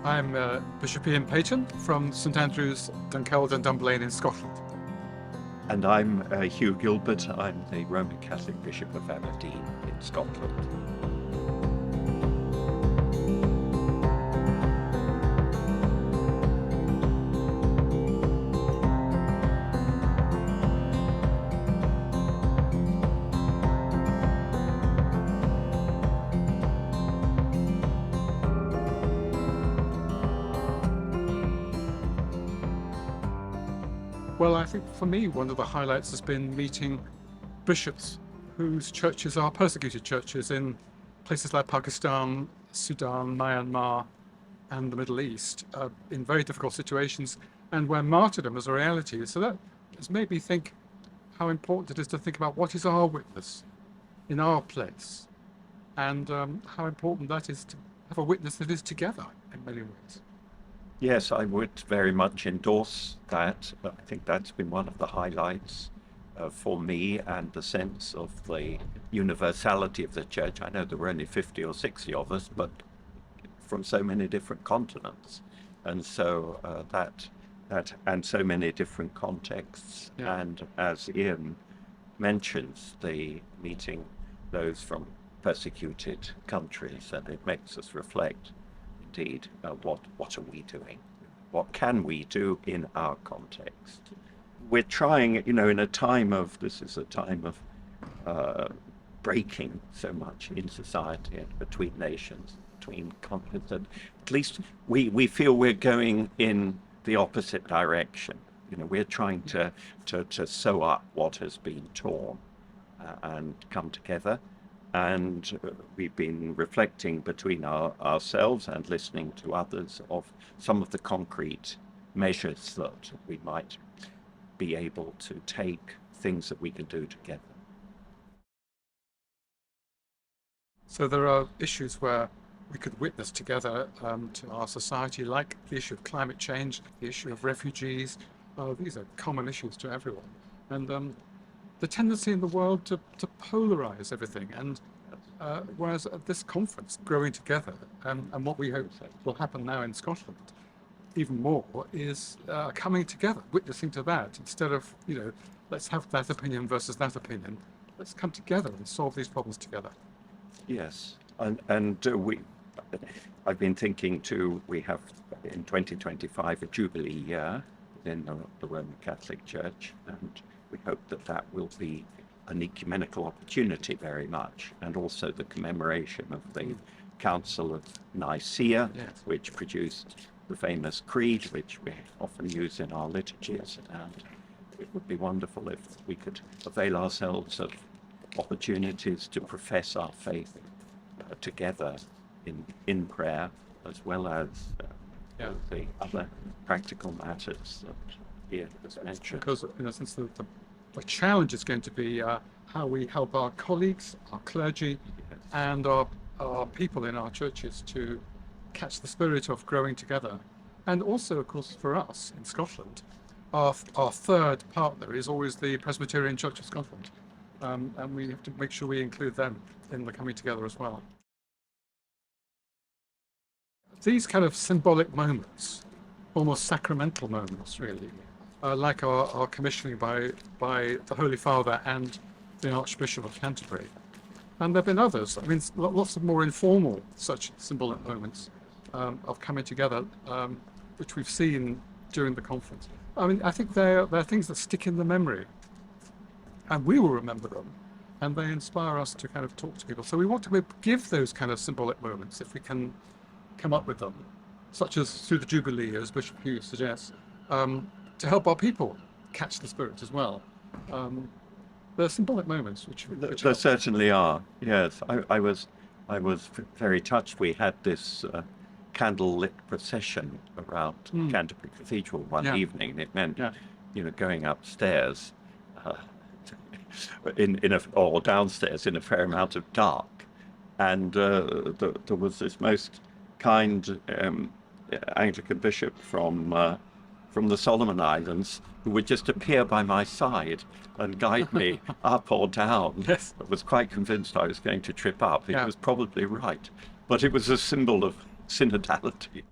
I'm Bishop Ian Paton from St Andrews, Dunkeld and Dunblane in Scotland. And I'm Hugh Gilbert. I'm the Roman Catholic Bishop of Aberdeen in Scotland. Well, I think for me, one of the highlights has been meeting bishops whose churches are persecuted churches in places like Pakistan, Sudan, Myanmar, and the Middle East, in very difficult situations, and where martyrdom is a reality. So that has made me think how important it is to think about what is our witness in our place, and how important that is to have a witness that is together in many ways. Yes, I would very much endorse that. I think that's been one of the highlights for me, and the sense of the universality of the church. I know there were only 50 or 60 of us, but from so many different continents, and so that and so many different contexts. Yeah. And as Ian mentions, the meeting those from persecuted countries, and it makes us reflect. Indeed, what are we doing? What can we do in our context? We're trying, in a time of, this is a time of breaking so much in society and between nations, between continents, that at least we feel we're going in the opposite direction. We're trying to sew up what has been torn and come together. And we've been reflecting between ourselves and listening to others of some of the concrete measures that we might be able to take, things that we can do together. So there are issues where we could witness together to our society, like the issue of climate change, the issue of refugees. These are common issues to everyone. And the tendency in the world to polarize everything, and whereas at this conference, growing together, and what we hope will happen now in Scotland even more, is coming together, witnessing to that, instead of, let's have that opinion versus that opinion. Let's come together and solve these problems together. Yes, and I've been thinking too, we have in 2025 a Jubilee year within the Roman Catholic Church, and we hope that will be an ecumenical opportunity very much, and also the commemoration of the Council of Nicaea, Yes. which produced the famous creed, which we often use in our liturgies, and it would be wonderful if we could avail ourselves of opportunities to profess our faith together in prayer, as well as the other practical matters that Ian has mentioned. Because in a sense, the challenge is going to be how we help our colleagues, our clergy, and our people in our churches to catch the spirit of growing together. And also, of course, for us in Scotland, our third partner is always the Presbyterian Church of Scotland. And we have to make sure we include them in the coming together as well. These kind of symbolic moments, almost sacramental moments, really, like our commissioning by the Holy Father and the Archbishop of Canterbury. And there have been others. I mean, lots of more informal such symbolic moments of coming together, which we've seen during the conference. I mean, I think they're things that stick in the memory, and we will remember them, and they inspire us to kind of talk to people. So we want to give those kind of symbolic moments, if we can come up with them, such as through the Jubilee, as Bishop Hugh suggests, to help our people catch the spirit as well. There are symbolic moments which there certainly are. Yes, I was very touched. We had this candlelit procession around Canterbury Cathedral one evening, and it meant going upstairs or downstairs in a fair amount of dark, and there was this most kind Anglican bishop from the Solomon Islands who would just appear by my side and guide me up or down. Yes. I was quite convinced I was going to trip up. He was probably right, but it was a symbol of synodality.